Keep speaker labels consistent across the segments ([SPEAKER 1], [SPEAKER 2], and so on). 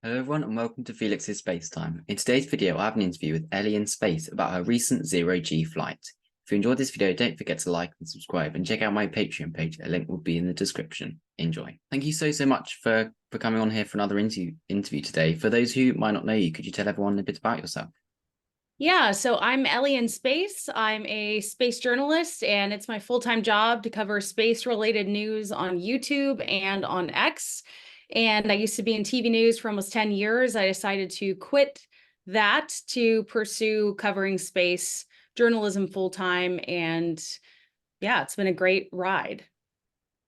[SPEAKER 1] Hello everyone and welcome to Felix's Space Time. In today's video, I have an interview with Ellie in space about her recent zero-G flight. If you enjoyed this video, don't forget to like and subscribe and check out my Patreon page. A link will be in the description. Enjoy. Thank you so much for coming on here for another interview today. For those who might not know you, could you tell everyone a bit about yourself?
[SPEAKER 2] Yeah, so I'm Ellie in space. I'm a space journalist, and it's my full-time job to cover space-related news on YouTube and on X. And I used to be in TV news for almost 10 years. I decided to quit that to pursue covering space journalism full-time. And yeah, it's been a great ride.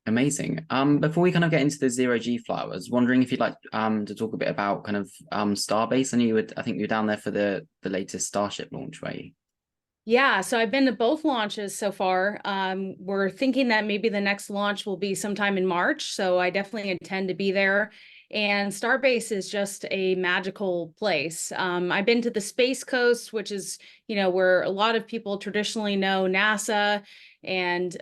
[SPEAKER 1] Amazing. Before we kind of get into the zero-G flight, I was wondering if you'd like to talk a bit about kind of Starbase. I think you were down there for the latest Starship launch, were you?
[SPEAKER 2] Yeah, so I've been to both launches so far. We're thinking that maybe the next launch will be sometime in March, so I definitely intend to be there. And Starbase is just a magical place. I've been to the Space Coast, which is, where a lot of people traditionally know NASA and,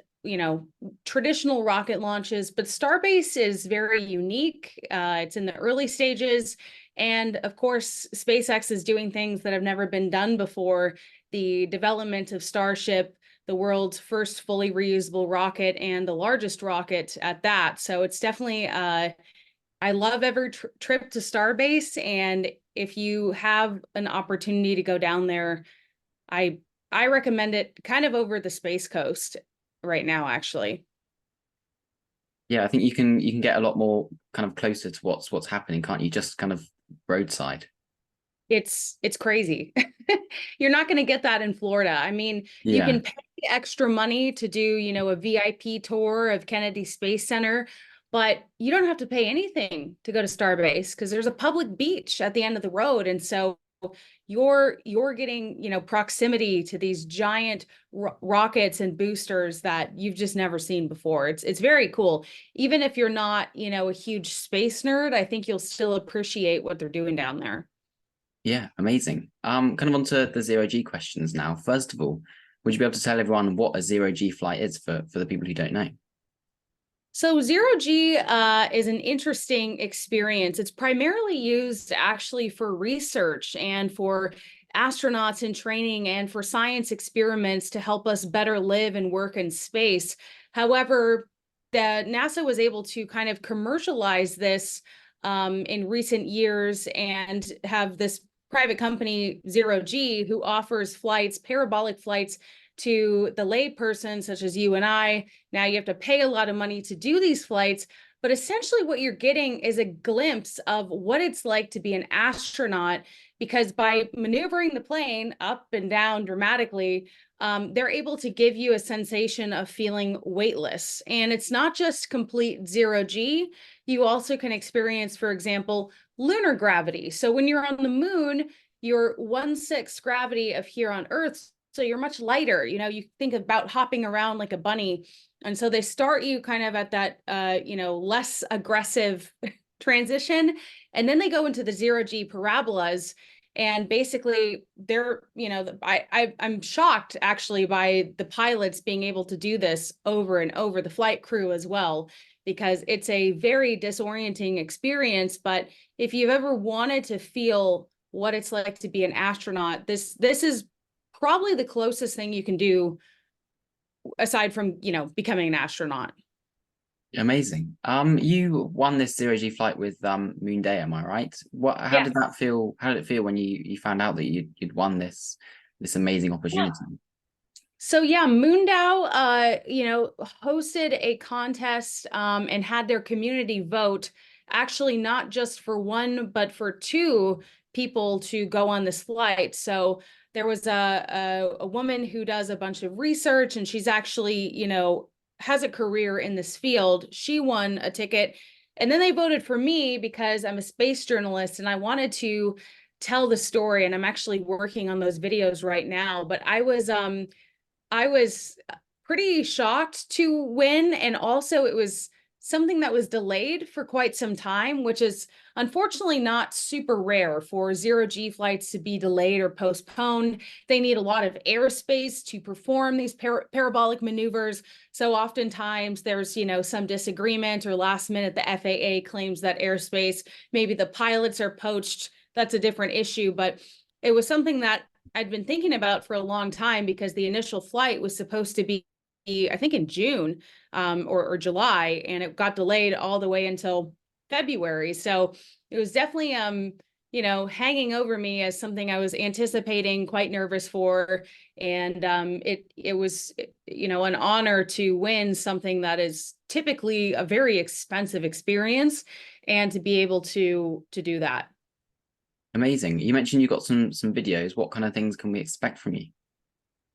[SPEAKER 2] traditional rocket launches, but Starbase is very unique. It's in the early stages. And of course, SpaceX is doing things that have never been done before, the development of Starship, the world's first fully reusable rocket and the largest rocket at that. So it's definitely, I love every trip to Starbase. And if you have an opportunity to go down there, I I recommend it kind of over the Space Coast right now, actually.
[SPEAKER 1] Yeah, I think you can get a lot more kind of closer to what's happening, can't you? Just kind of roadside.
[SPEAKER 2] It's crazy. You're not going to get that in Florida. I mean, you
[SPEAKER 1] Yeah.
[SPEAKER 2] can pay extra money to do, a VIP tour of Kennedy Space Center, but you don't have to pay anything to go to Starbase because there's a public beach at the end of the road. And so you're getting, proximity to these giant rockets and boosters that you've just never seen before. It's very cool. Even if you're not, a huge space nerd, I think you'll still appreciate what they're doing down there.
[SPEAKER 1] Yeah, amazing. Kind of onto the zero-G questions now. First of all, would you be able to tell everyone what a zero-G flight is for the people who don't know?
[SPEAKER 2] So zero G is an interesting experience. It's primarily used actually for research and for astronauts in training and for science experiments to help us better live and work in space. However, the NASA was able to kind of commercialize this in recent years and have this private company, Zero G, who offers flights, parabolic flights to the layperson, such as you and I. Now you have to pay a lot of money to do these flights, but essentially what you're getting is a glimpse of what it's like to be an astronaut, because by maneuvering the plane up and down dramatically, they're able to give you a sensation of feeling weightless. And it's not just complete zero G. You also can experience, for example, lunar gravity. So when you're on the moon, you're 1/6 gravity of here on Earth. So you're much lighter. You think about hopping around like a bunny. And so they start you kind of at that, less aggressive transition. And then they go into the zero G parabolas. And basically they're, I'm shocked actually by the pilots being able to do this over and over, the flight crew as well, because it's a very disorienting experience. But if you've ever wanted to feel what it's like to be an astronaut, this is probably the closest thing you can do aside from, becoming an astronaut.
[SPEAKER 1] Amazing. You won this zero-G flight with Moon Day, am I right? How
[SPEAKER 2] Yeah.
[SPEAKER 1] did that feel? How did it feel when you found out that you'd won this amazing
[SPEAKER 2] Yeah.
[SPEAKER 1] opportunity?
[SPEAKER 2] So yeah, Moondao, hosted a contest and had their community vote, actually not just for one, but for two people to go on this flight. So there was a woman who does a bunch of research, and she's actually, has a career in this field. She won a ticket, and then they voted for me because I'm a space journalist and I wanted to tell the story. And I'm actually working on those videos right now. But I was pretty shocked to win. And also it was something that was delayed for quite some time, which is unfortunately not super rare for zero-G flights to be delayed or postponed. They need a lot of airspace to perform these parabolic maneuvers. So oftentimes there's, some disagreement, or last minute the FAA claims that airspace, maybe the pilots are poached. That's a different issue, but it was something that I'd been thinking about for a long time, because the initial flight was supposed to be, I think, in June, or July, and it got delayed all the way until February. So it was definitely, hanging over me as something I was anticipating, quite nervous for. And it was, an honor to win something that is typically a very expensive experience, and to be able to do that.
[SPEAKER 1] Amazing. You mentioned you got some videos. What kind of things can we expect from you?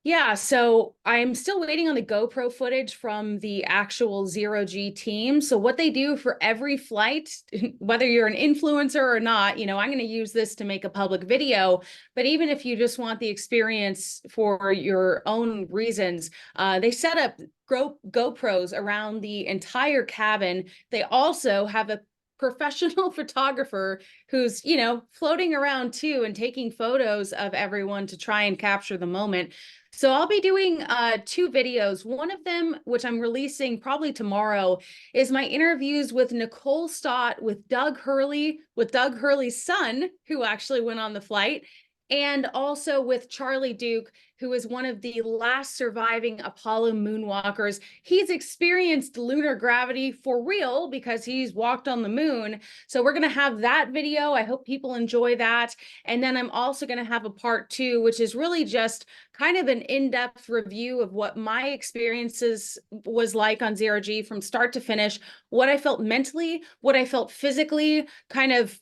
[SPEAKER 2] Yeah, so I'm still waiting on the GoPro footage from the actual zero-G team. So what they do for every flight, whether you're an influencer or not, I'm going to use this to make a public video. But even if you just want the experience for your own reasons, they set up GoPros around the entire cabin. They also have a professional photographer who's, floating around too and taking photos of everyone to try and capture the moment. So I'll be doing 2 videos. One of them, which I'm releasing probably tomorrow, is my interviews with Nicole Stott, with Doug Hurley's son, who actually went on the flight, and also with Charlie Duke, who is one of the last surviving Apollo moonwalkers. He's experienced lunar gravity for real because he's walked on the moon. So we're going to have that video. I hope people enjoy that. And then I'm also going to have a part 2, which is really just kind of an in-depth review of what my experiences was like on zero-G from start to finish, what I felt mentally, what I felt physically, kind of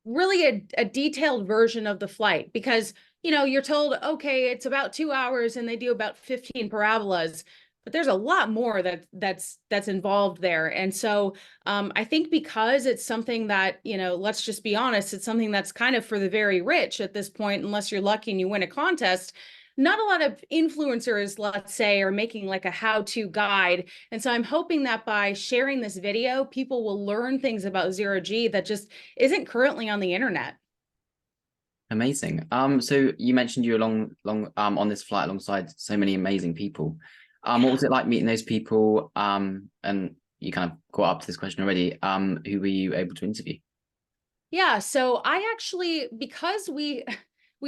[SPEAKER 2] really a detailed version of the flight. Because you're told, okay, it's about 2 hours and they do about 15 parabolas, but there's a lot more that's involved there. And so I think because it's something that, let's just be honest, it's something that's kind of for the very rich at this point, unless you're lucky and you win a contest. Not a lot of influencers, let's say, are making like a how-to guide. And so I'm hoping that by sharing this video, people will learn things about zero-G that just isn't currently on the internet.
[SPEAKER 1] Amazing. So you mentioned you were long on this flight alongside so many amazing people. What was it like meeting those people? And you kind of caught up to this question already. Who were you able to interview?
[SPEAKER 2] Yeah, so I actually, because we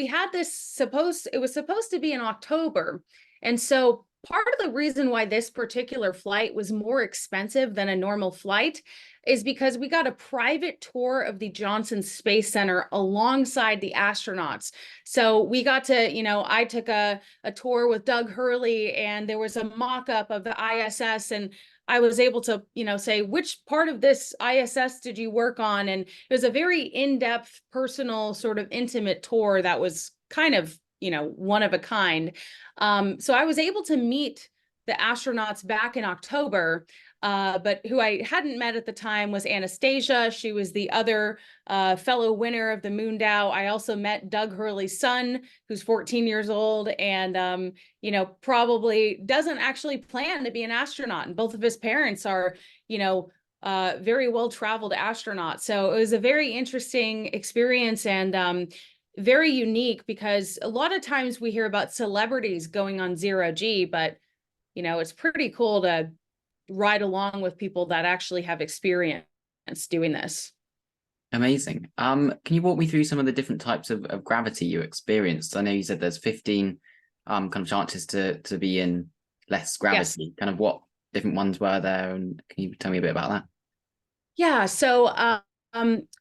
[SPEAKER 2] had this it was supposed to be in October. And so part of the reason why this particular flight was more expensive than a normal flight is because we got a private tour of the Johnson Space Center alongside the astronauts. So we got to, I took a tour with Doug Hurley, and there was a mock-up of the ISS, and I was able to, say, which part of this ISS did you work on? And it was a very in-depth, personal, sort of intimate tour that was kind of, one of a kind. So I was able to meet the astronauts back in October, but who I hadn't met at the time was Anastasia. She was the other fellow winner of the Moondow. I also met Doug Hurley's son, who's 14 years old, and probably doesn't actually plan to be an astronaut. And both of his parents are, very well-traveled astronauts. So it was a very interesting experience, and very unique, because a lot of times we hear about celebrities going on zero-G, but it's pretty cool to ride along with people that actually have experience doing this.
[SPEAKER 1] Amazing. Can you walk me through some of the different types of gravity you experienced? I know you said there's 15 kind of chances to be in less gravity.
[SPEAKER 2] Yes.
[SPEAKER 1] Kind of what different ones were there, and can you tell me a bit about that?
[SPEAKER 2] Yeah, so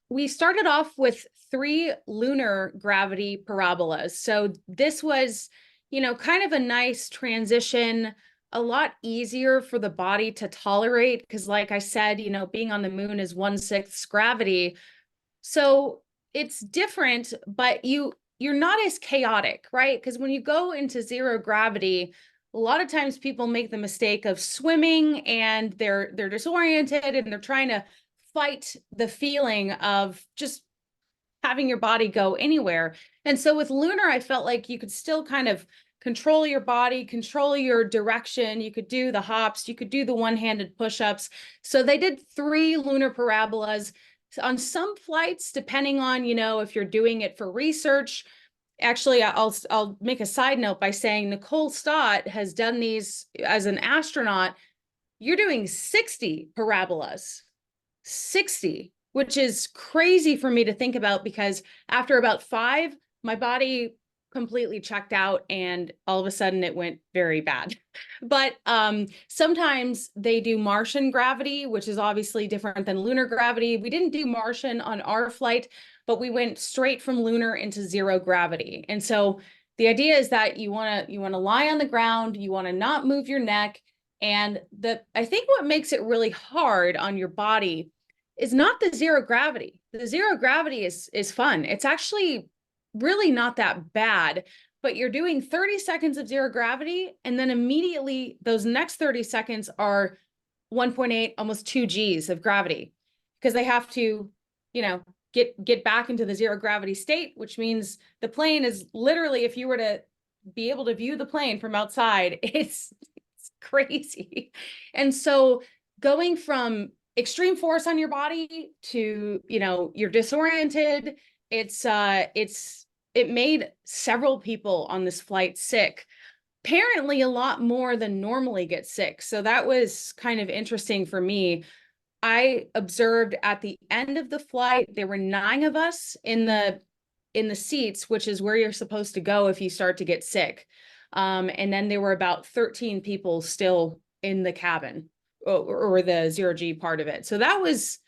[SPEAKER 2] we started off with 3 lunar gravity parabolas. So this was, kind of a nice transition, a lot easier for the body to tolerate, because like I said, being on the moon is 1/6 gravity. So it's different, but you're not as chaotic, right? Because when you go into zero gravity, a lot of times people make the mistake of swimming, and they're disoriented, and they're trying to fight the feeling of just having your body go anywhere. And so with lunar, I felt like you could still kind of control your body, control your direction. You could do the hops, you could do the one-handed push-ups. So they did 3 lunar parabolas. On some flights, depending on, if you're doing it for research. Actually, I'll make a side note by saying Nicole Stott has done these as an astronaut. You're doing 60 parabolas, 60, which is crazy for me to think about, because after about 5, my body completely checked out and all of a sudden it went very bad. But sometimes they do Martian gravity, which is obviously different than lunar gravity. We didn't do Martian on our flight, but we went straight from lunar into 0 gravity. And so the idea is that you want to lie on the ground, you want to not move your neck. And I think what makes it really hard on your body is not the 0 gravity. The 0 gravity is fun. It's actually really not that bad, but you're doing 30 seconds of 0 gravity, and then immediately those next 30 seconds are 1.8, almost 2 Gs of gravity, because they have to, get back into the 0 gravity state, which means the plane is literally, if you were to be able to view the plane from outside, it's crazy. And so going from extreme force on your body to, you're disoriented, it made several people on this flight sick, apparently a lot more than normally get sick. So that was kind of interesting for me. I observed at the end of the flight, there were 9 of us in the seats, which is where you're supposed to go if you start to get sick. And then there were about 13 people still in the cabin, or the 0G part of it. So that was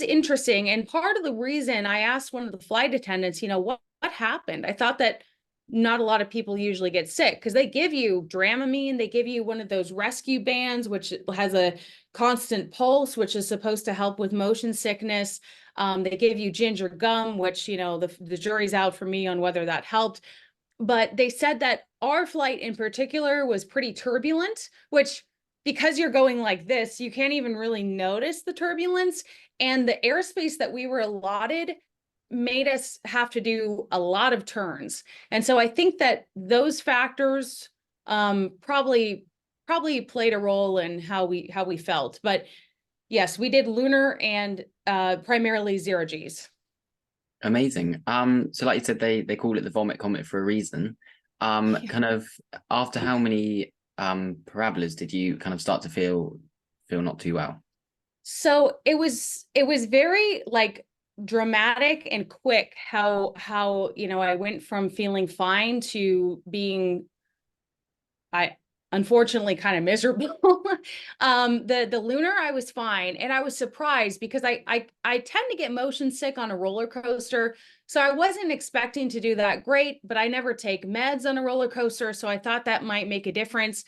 [SPEAKER 2] interesting. And part of the reason I asked one of the flight attendants, what happened? I thought that not a lot of people usually get sick, because they give you Dramamine, they give you one of those rescue bands, which has a constant pulse, which is supposed to help with motion sickness. They give you ginger gum, which, the jury's out for me on whether that helped. But they said that our flight in particular was pretty turbulent, which, because you're going like this, you can't even really notice the turbulence. And the airspace that we were allotted made us have to do a lot of turns. And so I think that those factors probably played a role in how we felt. But yes, we did lunar and primarily 0 Gs.
[SPEAKER 1] Amazing. So like you said, they call it the vomit comet for a reason. Kind of after how many parabolas did you kind of start to feel not too well?
[SPEAKER 2] So it was very dramatic and quick how I went from feeling fine to being unfortunately kind of miserable. The lunar, I was fine, and I was surprised because I tend to get motion sick on a roller coaster, so I wasn't expecting to do that great, but I never take meds on a roller coaster, so I thought that might make a difference.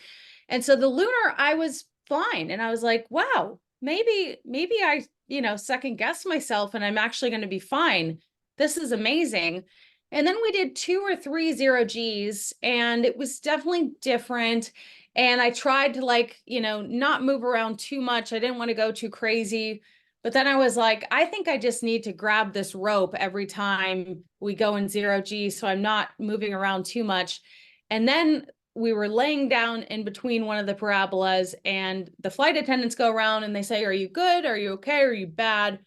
[SPEAKER 2] And so the lunar, I was fine, and I was like, wow, maybe I second guess myself and I'm actually going to be fine. This is amazing. And then we did 2 or 3 0 Gs, and it was definitely different. And I tried to not move around too much. I didn't want to go too crazy. But then I was like, I think I just need to grab this rope every time we go in 0 G, so I'm not moving around too much. And then we were laying down in between one of the parabolas, and the flight attendants go around and they say, are you good? Are you okay? Are you bad?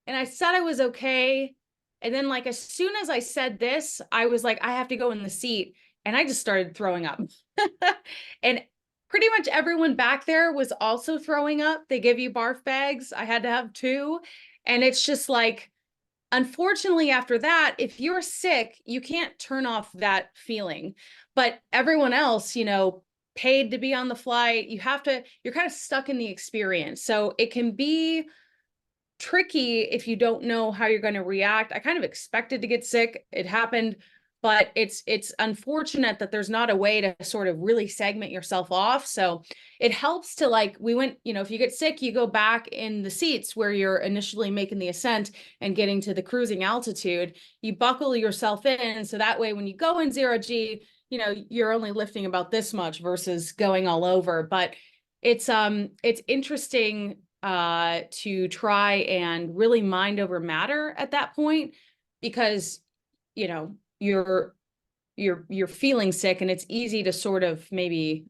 [SPEAKER 2] And I said I was okay. And then as soon as I said this, I was like, I have to go in the seat. And I just started throwing up. And pretty much everyone back there was also throwing up. They give you barf bags. I had to have 2. And it's just unfortunately, after that, if you're sick, you can't turn off that feeling. But everyone else, paid to be on the flight. You're kind of stuck in the experience. So it can be tricky if you don't know how you're going to react. I kind of expected to get sick. It happened, but it's unfortunate that there's not a way to sort of really segment yourself off. So it helps to we went, if you get sick, you go back in the seats where you're initially making the ascent and getting to the cruising altitude. You buckle yourself in, so that way when you go in 0 G, you're only lifting about this much versus going all over. But it's interesting to try and really mind over matter at that point, because you're you're feeling sick, and it's easy to sort of maybe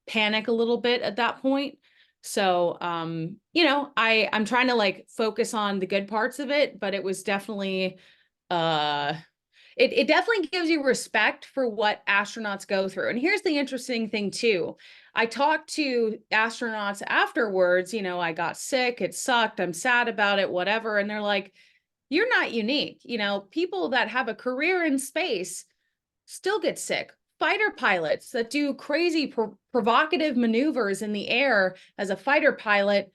[SPEAKER 2] panic a little bit at that point. So I'm trying to like focus on the good parts of it, but it was definitely it definitely gives you respect for what astronauts go through. And here's the interesting thing too. I talked to astronauts afterwards, I got sick, it sucked, I'm sad about it, whatever. And they're like, you're not unique. People that have a career in space still get sick. Fighter pilots that do crazy provocative maneuvers in the air as a fighter pilot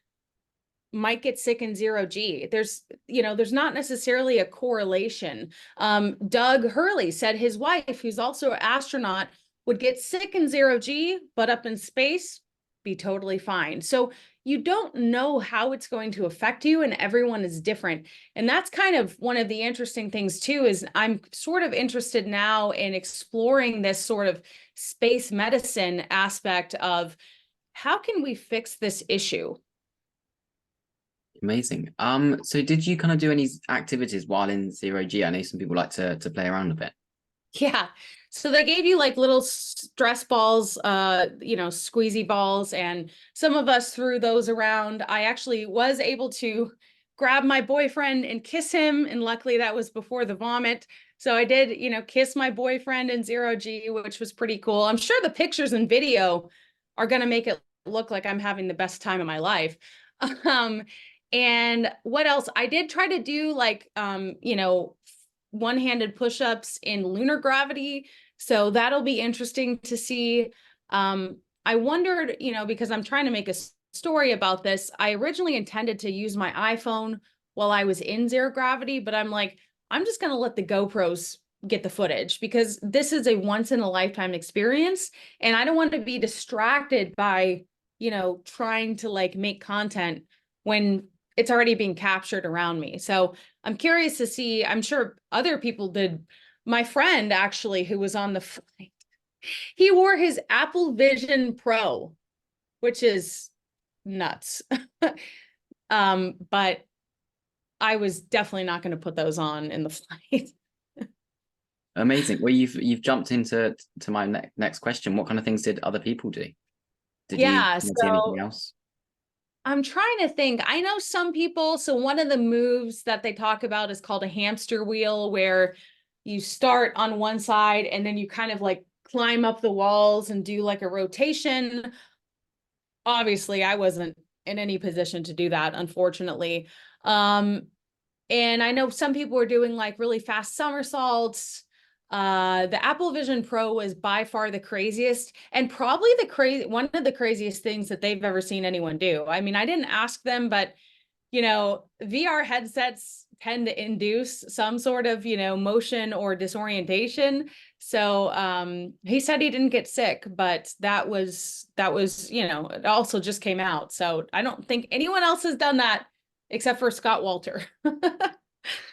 [SPEAKER 2] might get sick in zero G. There's not necessarily a correlation. Doug Hurley said his wife, who's also an astronaut, would get sick in zero G, but up in space, be totally fine. So you don't know how it's going to affect you, and everyone is different. And that's kind of one of the interesting things too, is I'm sort of interested now in exploring this sort of space medicine aspect of how can we fix this issue?
[SPEAKER 1] Amazing. So did you kind of do any activities while in zero G? I know some people like to play around a bit.
[SPEAKER 2] Yeah. So they gave you like little stress balls, squeezy balls, and some of us threw those around. I actually was able to grab my boyfriend and kiss him, and luckily that was before the vomit. So I did, kiss my boyfriend in zero G, which was pretty cool. I'm sure the pictures and video are going to make it look like I'm having the best time of my life. And what else? I did try to do like, one-handed push-ups in lunar gravity. So that'll be interesting to see. I wondered, because I'm trying to make a story about this, I originally intended to use my iPhone while I was in zero gravity, but I'm like, I'm just going to let the GoPros get the footage because this is a once in a lifetime experience. And I don't want to be distracted by, trying to like make content when it's already being captured around me. So I'm curious to see, I'm sure other people did. My friend actually, who was on the flight, he wore his Apple Vision Pro, which is nuts. But I was definitely not going to put those on in the flight.
[SPEAKER 1] Amazing. Well, you've jumped into my next question. What kind of things did other people do? Did you
[SPEAKER 2] Yeah,
[SPEAKER 1] see anything
[SPEAKER 2] so
[SPEAKER 1] else?
[SPEAKER 2] I'm trying to think. I know some people, so one of the moves that they talk about is called a hamster wheel, where you start on one side and then you kind of like climb up the walls and do like a rotation. Obviously, I wasn't in any position to do that, unfortunately. And I know some people were doing like really fast somersaults. The Apple Vision Pro was by far the craziest, and probably one of the craziest things that they've ever seen anyone do. I mean, I didn't ask them, but VR headsets tend to induce some sort of, motion or disorientation. So he said he didn't get sick, but that was, it also just came out. So I don't think anyone else has done that except for Scott Walter.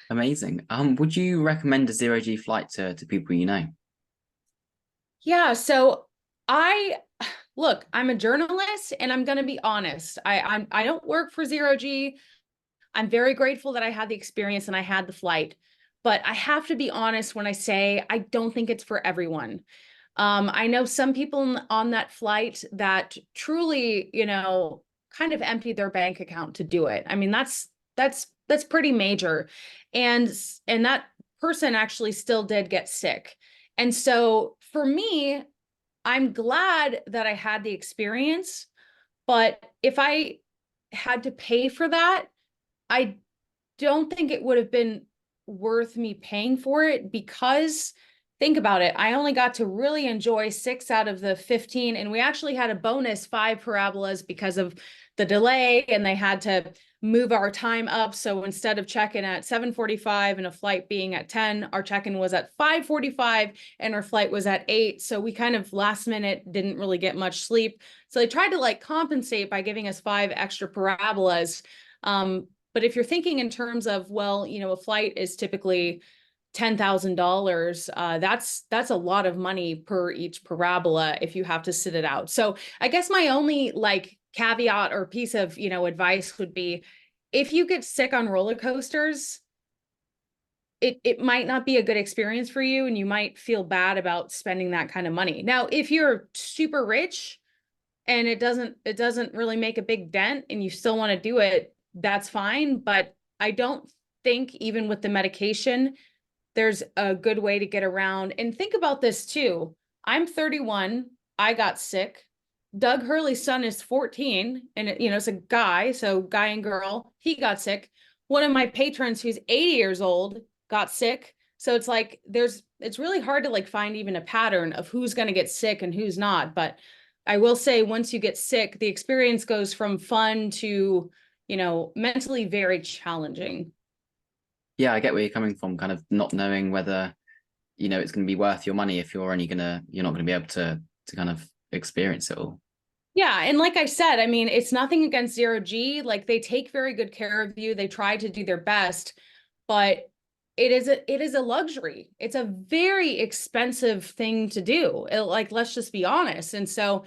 [SPEAKER 1] Amazing. Would you recommend a zero G flight to people you know?
[SPEAKER 2] Yeah, so I'm a journalist, and I'm going to be honest. I don't work for zero G. I'm very grateful that I had the experience and I had the flight, but I have to be honest when I say I don't think it's for everyone. I know some people on that flight that truly, kind of emptied their bank account to do it. I mean, that's pretty major, and that person actually still did get sick. And so for me, I'm glad that I had the experience, but if I had to pay for that, I don't think it would have been worth me paying for it, because think about it. I only got to really enjoy 6 out of the 15, and we actually had a bonus 5 parabolas because of the delay, and they had to move our time up. So instead of check-in at 7:45 and a flight being at 10, our check-in was at 5:45 and our flight was at 8. So we kind of last minute didn't really get much sleep. So they tried to like compensate by giving us 5 extra parabolas. But if you're thinking in terms of, well, a flight is typically $10,000, that's a lot of money per each parabola if you have to sit it out. So I guess my only like caveat or piece of, advice would be, if you get sick on roller coasters, it might not be a good experience for you, and you might feel bad about spending that kind of money. Now, if you're super rich and it doesn't really make a big dent and you still want to do it, that's fine. But I don't think even with the medication, there's a good way to get around. And think about this too. I'm 31. I got sick. Doug Hurley's son is 14, and it's a guy, so guy and girl. He got sick. One of my patrons who's 80 years old got sick. So it's like it's really hard to like find even a pattern of who's going to get sick and who's not. But I will say once you get sick, the experience goes from fun to, mentally very challenging.
[SPEAKER 1] Yeah, I get where you're coming from, kind of not knowing whether, it's going to be worth your money if you're not going to be able to kind of experience it all.
[SPEAKER 2] Yeah, and like I said, I mean, it's nothing against Zero G. Like they take very good care of you. They try to do their best, but it is a luxury. It's a very expensive thing to do. Like, let's just be honest. And so,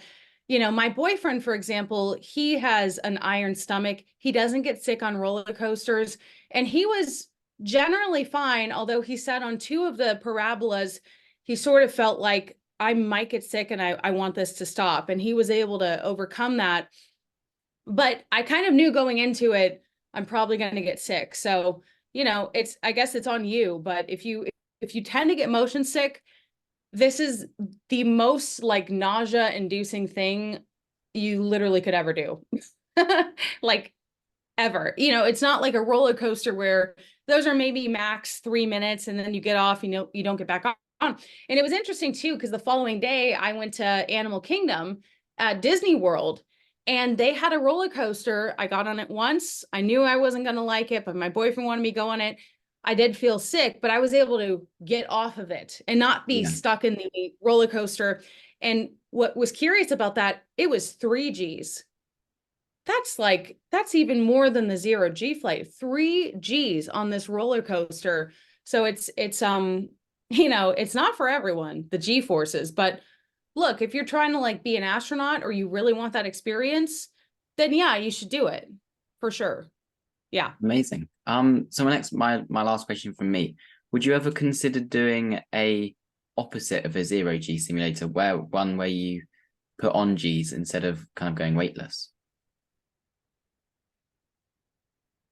[SPEAKER 2] my boyfriend, for example, he has an iron stomach. He doesn't get sick on roller coasters, and he was generally fine. Although he said on two of the parabolas, he sort of felt like I might get sick and I want this to stop. And he was able to overcome that. But I kind of knew going into it, I'm probably going to get sick. So, I guess it's on you. But if you tend to get motion sick, this is the most like nausea inducing thing you literally could ever do. Like ever. It's not like a roller coaster where those are maybe max 3 minutes and then you get off, you don't get back on. And it was interesting too, because the following day I went to Animal Kingdom at Disney World, and they had a roller coaster. I got on it once. I knew I wasn't going to like it, but my boyfriend wanted me to go on it. I did feel sick, but I was able to get off of it and not be stuck in the roller coaster. And what was curious about that, it was 3 Gs. That's even more than the 0 G flight. 3 Gs on this roller coaster. So it's it's not for everyone, the G forces. But look, if you're trying to like be an astronaut or you really want that experience, then yeah, you should do it for sure. Yeah.
[SPEAKER 1] Amazing. So my last question from me: would you ever consider doing a opposite of a 0 G simulator, where you put on Gs instead of kind of going weightless?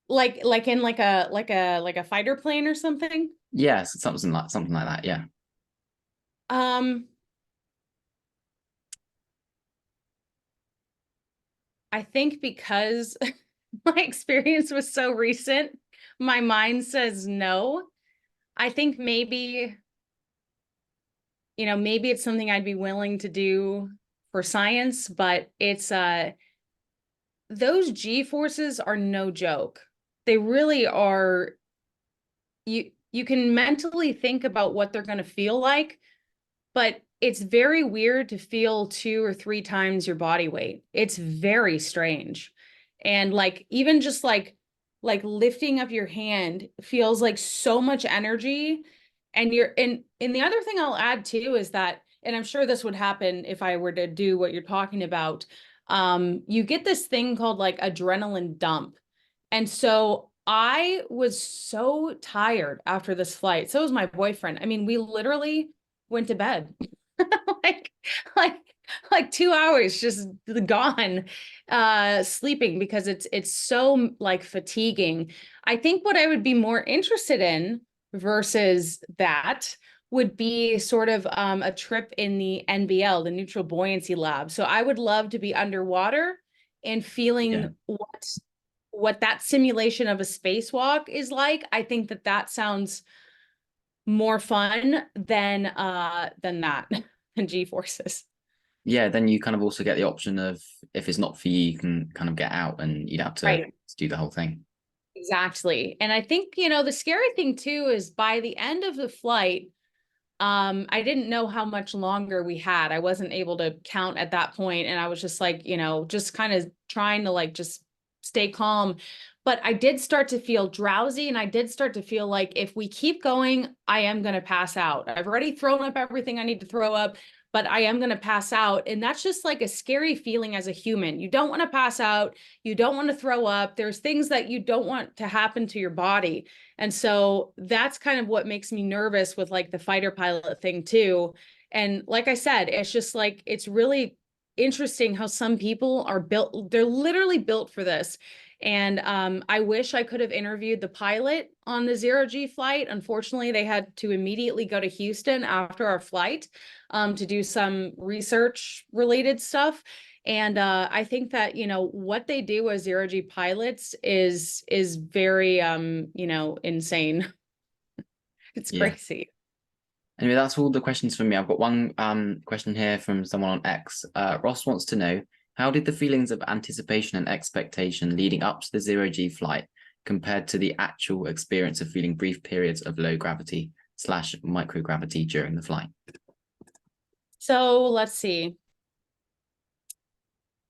[SPEAKER 2] Like in like a fighter plane or something?
[SPEAKER 1] Yes, something like that. Yeah.
[SPEAKER 2] I think because my experience was so recent, my mind says no. I think maybe it's something I'd be willing to do for science, but it's those G forces are no joke. They really are. You can mentally think about what they're going to feel like, but it's very weird to feel 2 or 3 times your body weight. It's very strange. And like even just like lifting up your hand feels like so much energy. And the other thing I'll add too is that, and I'm sure this would happen if I were to do what you're talking about, you get this thing called like adrenaline dump. And so I was so tired after this flight. So was my boyfriend. I mean, we literally went to bed like like like 2 hours just gone sleeping because it's so like fatiguing. I think what I would be more interested in versus that would be sort of a trip in the NBL, the neutral buoyancy lab. So I would love to be underwater and feeling what that simulation of a spacewalk is like. I think that sounds more fun than that than G forces.
[SPEAKER 1] Yeah, then you kind of also get the option of, if it's not for you, you can kind of get out and you'd have to do the whole thing.
[SPEAKER 2] Exactly. And I think, the scary thing too is by the end of the flight, I didn't know how much longer we had. I wasn't able to count at that point, and I was just like, just kind of trying to like just stay calm. But I did start to feel drowsy, and I did start to feel like if we keep going, I am going to pass out. I've already thrown up everything I need to throw up, but I am going to pass out. And that's just like a scary feeling as a human. You don't want to pass out. You don't want to throw up. There's things that you don't want to happen to your body. And so that's kind of what makes me nervous with like the fighter pilot thing too. And like I said, it's just like, it's really interesting how some people are built, they're literally built for this. And I wish I could have interviewed the pilot on the 0G flight. Unfortunately, they had to immediately go to Houston after our flight to do some research related stuff. And I think that, you know, what they do as 0G pilots is very, you know, insane. It's crazy.
[SPEAKER 1] Anyway, that's all the questions from me. I've got one question here from someone on X. Ross wants to know, how did the feelings of anticipation and expectation leading up to the 0G flight compared to the actual experience of feeling brief periods of low gravity / microgravity during the flight?
[SPEAKER 2] So let's see.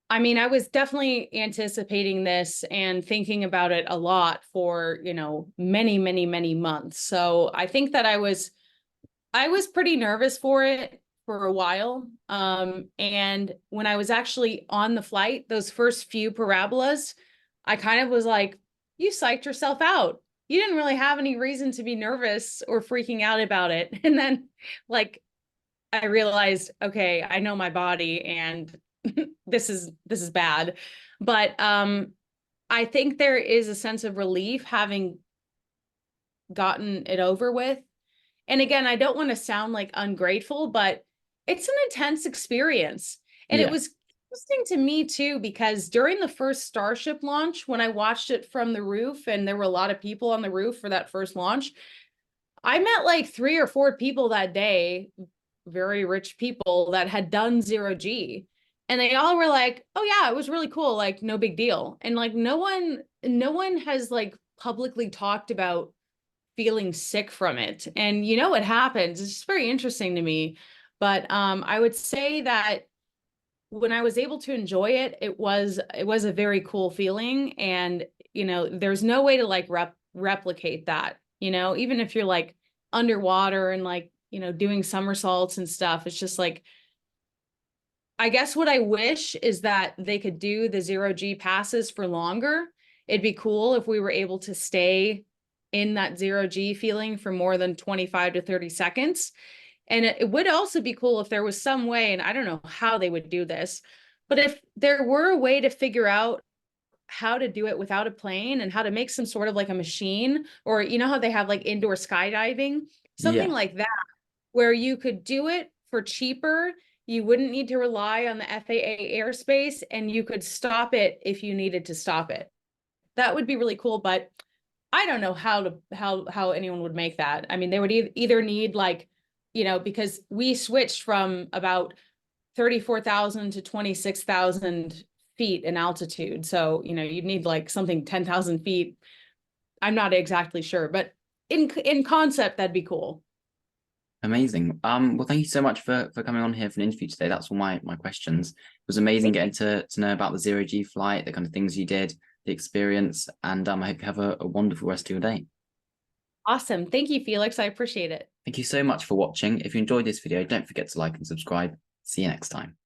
[SPEAKER 2] I mean, I was definitely anticipating this and thinking about it a lot for, you know, many, many, many months. So I think that I was pretty nervous for it for a while. And when I was actually on the flight, those first few parabolas, I kind of was like, you psyched yourself out. You didn't really have any reason to be nervous or freaking out about it. And then like, I realized, okay, I know my body and this is bad. But I think there is a sense of relief having gotten it over with. And again, I don't want to sound like ungrateful, but it's an intense experience. And it was interesting to me too, because during the first Starship launch, when I watched it from the roof and there were a lot of people on the roof for that first launch, I met like 3 or 4 people that day, very rich people that had done 0G. And they all were like, oh yeah, it was really cool. Like no big deal. And like no one has like publicly talked about feeling sick from it. And you know what happens. It's just very interesting to me. But I would say that when I was able to enjoy it, it was a very cool feeling. And, you know, there's no way to like replicate that, you know, even if you're like underwater and like, you know, doing somersaults and stuff. It's just like, I guess what I wish is that they could do the 0G passes for longer. It'd be cool if we were able to stay in that 0G feeling for more than 25 to 30 seconds. And it would also be cool if there was some way, and I don't know how they would do this, but if there were a way to figure out how to do it without a plane and how to make some sort of like a machine, or you know how they have like indoor skydiving, something like that, where you could do it for cheaper. You wouldn't need to rely on the FAA airspace and you could stop it if you needed to stop it. That would be really cool, but I don't know how anyone would make that. I mean, they would either need like, you know, because we switched from about 34,000 to 26,000 feet in altitude. So, you know, you'd need like something 10,000 feet. I'm not exactly sure, but in concept, that'd be cool.
[SPEAKER 1] Amazing. Well, thank you so much for coming on here for an interview today. That's all my questions. It was amazing getting to know about the 0G flight, the kind of things you did, the experience, and I hope you have a wonderful rest of your day.
[SPEAKER 2] Awesome. Thank you, Felix. I appreciate it.
[SPEAKER 1] Thank you so much for watching. If you enjoyed this video, don't forget to like and subscribe. See you next time.